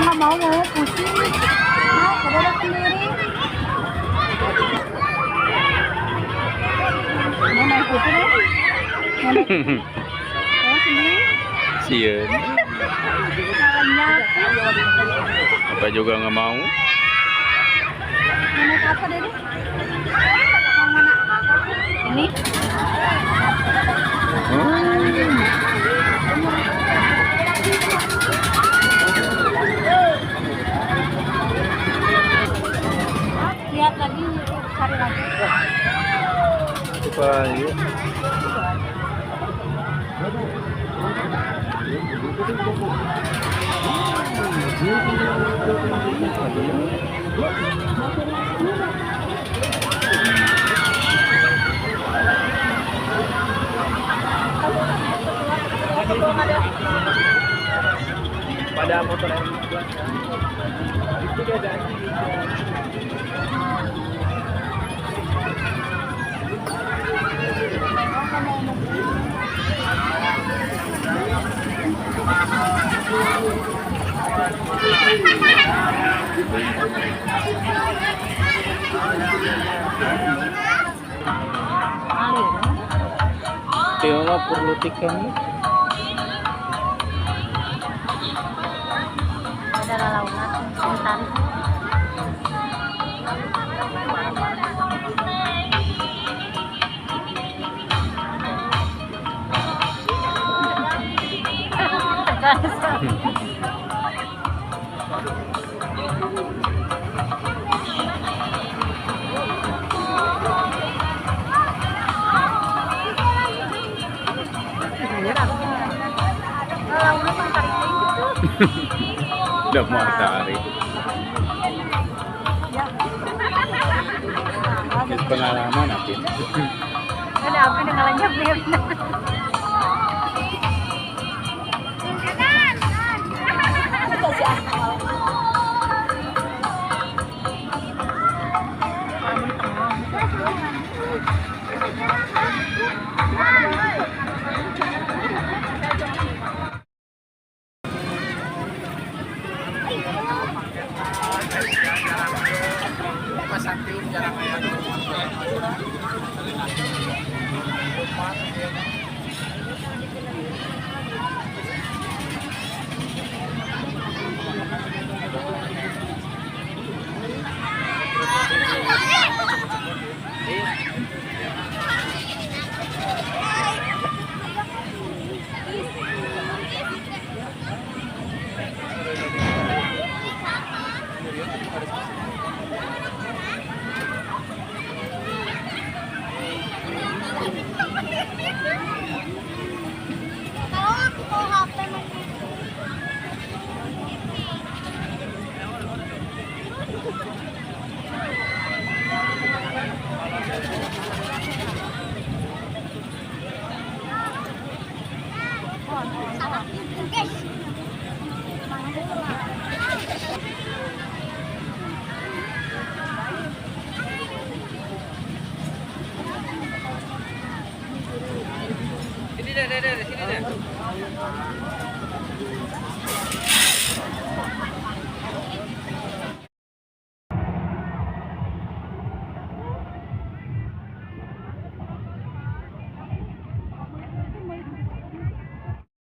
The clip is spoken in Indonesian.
Nggak mau pusing, mau kedua sendiri. Mau naik kupu deh. Mau sendiri. Sieun. Apa juga nggak mau? Mau naik apa deh? Yang mana? Ini. Lihat lagi, cari lagi. Coba yuk. Pada motor yang itu dia ada. Tiola perlu tiket nih. Ada lalaunan, sebentar. Udah mau tarik. Pengalaman Apin. Ada Apin yang ngalanya Apin. Sini deh, sini deh.